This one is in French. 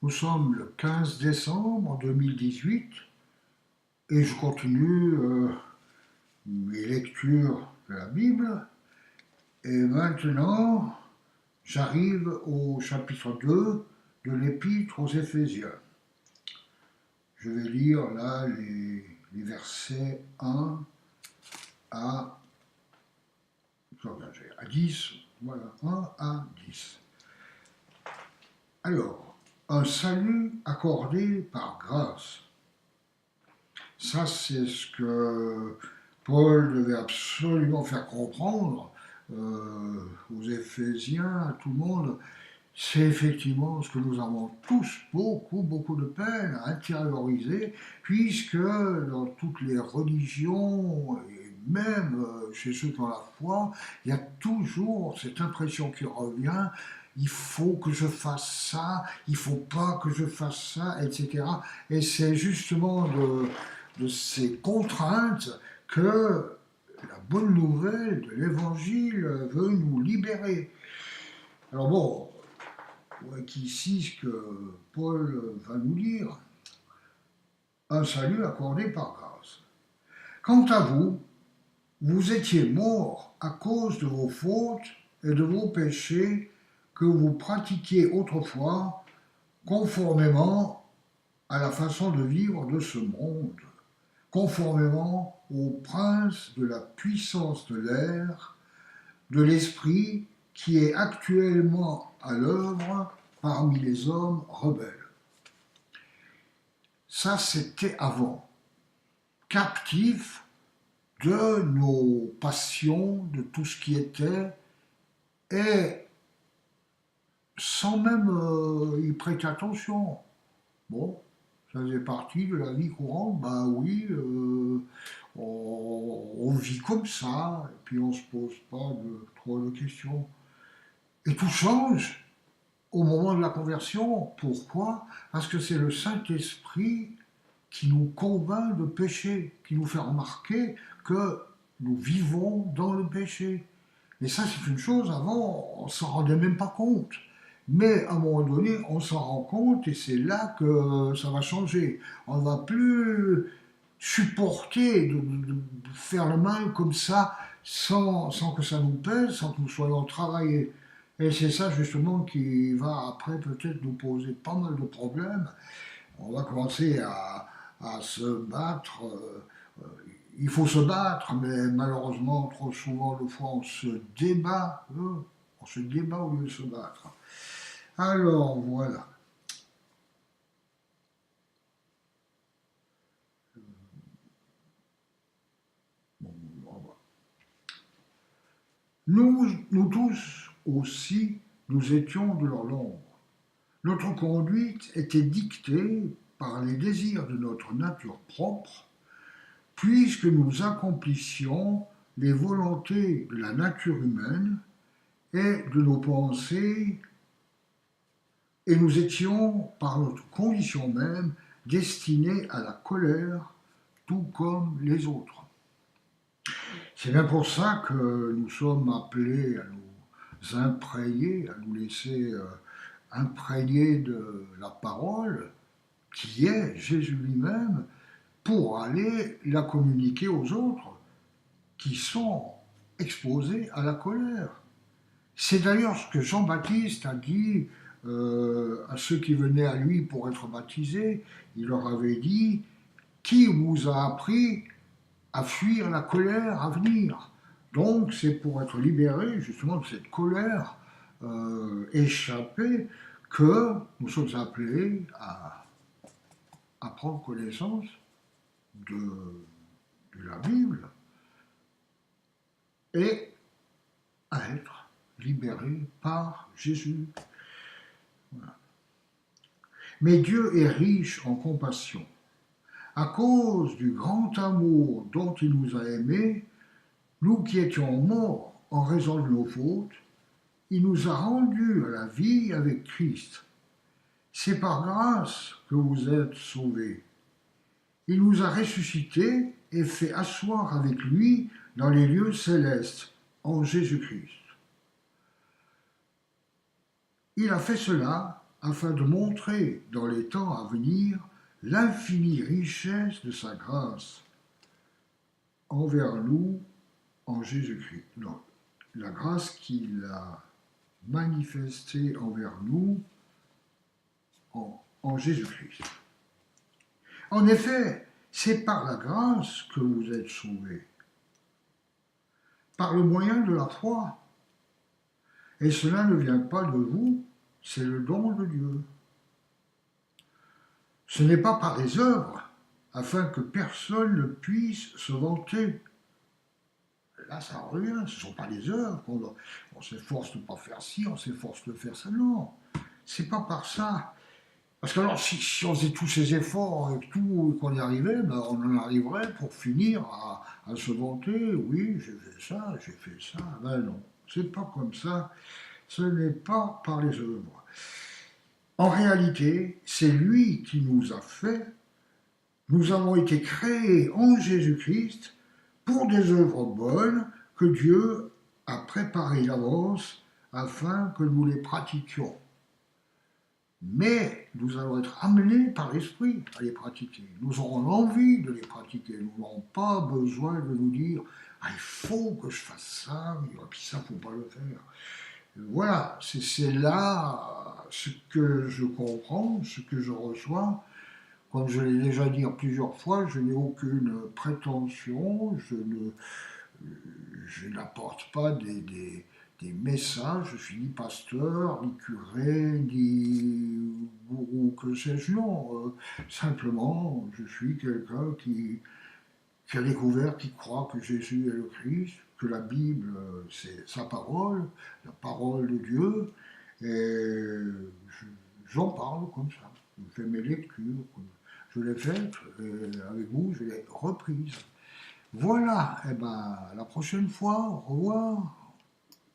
Nous sommes le 15 décembre 2018 et je continue mes lectures de la Bible. Et maintenant, j'arrive au chapitre 2 de l'Épître aux Éphésiens. Je vais lire là les versets 1 à, à 10. Voilà, 1 à 10. Alors, un salut accordé par grâce. Ça, c'est ce que Paul devait absolument faire comprendre aux Éphésiens, à tout le monde. C'est effectivement ce que nous avons tous beaucoup de peine à intérioriser, puisque dans toutes les religions, et même chez ceux qui ont la foi, il y a toujours cette impression qui revient, il faut que je fasse ça, il ne faut pas que je fasse ça, etc. Et c'est justement de ces contraintes que la bonne nouvelle de l'Évangile veut nous libérer. Alors bon, qu'ici, ce que Paul va nous dire, un salut accordé par grâce. Quant à vous, vous étiez morts à cause de vos fautes et de vos péchés que vous pratiquiez autrefois, conformément à la façon de vivre de ce monde, conformément au prince de la puissance de l'air, de l'esprit qui est actuellement à l'œuvre parmi les hommes rebelles. Ça, c'était avant. Captifs de nos passions, de tout ce qui était, et sans même y prêter attention. Bon, ça faisait partie de la vie courante, bah oui, on vit comme ça, et puis on ne se pose pas trop de questions. Et tout change au moment de la conversion. Pourquoi? Parce que c'est le Saint-Esprit qui nous convainc de péché, qui nous fait remarquer que nous vivons dans le péché. Et ça, c'est une chose, avant, on ne s'en rendait même pas compte. Mais à un moment donné, on s'en rend compte et c'est là que ça va changer. On ne va plus supporter de faire le mal comme ça, sans que ça nous pèse, sans que nous soyons travaillés. Et c'est ça justement qui va après peut-être nous poser pas mal de problèmes. On va commencer à se battre. Il faut se battre, mais malheureusement, trop souvent, de fois, on se débat. On se débat au lieu de se battre. Alors, voilà. Bon, nous tous aussi, nous étions de leur nombre. Notre conduite était dictée par les désirs de notre nature propre, puisque nous accomplissions les volontés de la nature humaine et de nos pensées, et nous étions, par notre condition même, destinés à la colère, tout comme les autres. C'est bien pour ça que nous sommes appelés à nous imprégner, à nous laisser imprégner de la parole, qui est Jésus lui-même, pour aller la communiquer aux autres qui sont exposés à la colère. C'est d'ailleurs ce que Jean-Baptiste a dit à ceux qui venaient à lui pour être baptisés. Il leur avait dit « Qui vous a appris à fuir la colère à venir ?» Donc c'est pour être libéré justement de cette colère échappée que nous sommes appelés à prendre connaissance de la Bible et à être libérés par Jésus. Voilà. Mais Dieu est riche en compassion. À cause du grand amour dont il nous a aimés, nous qui étions morts en raison de nos fautes, il nous a rendus à la vie avec Christ. C'est par grâce que vous êtes sauvés. Il nous a ressuscités et fait asseoir avec lui dans les lieux célestes en Jésus-Christ. Il a fait cela afin de montrer dans les temps à venir l'infinie richesse de sa grâce envers nous en Jésus-Christ. Non, la grâce qu'il a manifestée envers nous en Jésus-Christ. En effet, c'est par la grâce que vous êtes sauvés, par le moyen de la foi. Et cela ne vient pas de vous, c'est le don de Dieu. Ce n'est pas par les œuvres, afin que personne ne puisse se vanter. Là, ça revient, ce ne sont pas les œuvres. On s'efforce de ne pas faire ci, on s'efforce de faire ça. Non, c'est pas par ça. Parce que alors, si on faisait tous ces efforts et tout, qu'on y arrivait, ben, on en arriverait pour finir à se vanter. Oui, j'ai fait ça, j'ai fait ça. Ben non, c'est pas comme ça. Ce n'est pas par les œuvres. En réalité, c'est lui qui nous a fait. Nous avons été créés en Jésus-Christ pour des œuvres bonnes que Dieu a préparées d'avance afin que nous les pratiquions. Mais nous allons être amenés par l'Esprit à les pratiquer. Nous aurons l'envie de les pratiquer. Nous n'aurons pas besoin de nous dire « Ah, il faut que je fasse ça, et puis ça, il ne faut pas le faire ». Voilà, c'est là ce que je comprends, ce que je reçois. Comme je l'ai déjà dit plusieurs fois, je n'ai aucune prétention, je n'apporte pas des messages, je suis ni pasteur, ni curé, ni gourou, que sais-je, non. Simplement, je suis quelqu'un qui a découvert, qui croit que Jésus est le Christ, que la Bible, c'est sa parole, la parole de Dieu, et j'en parle comme ça. Je fais mes lectures, je l'ai faites, et avec vous, je l'ai reprise. Voilà, et ben, à la prochaine fois, au revoir.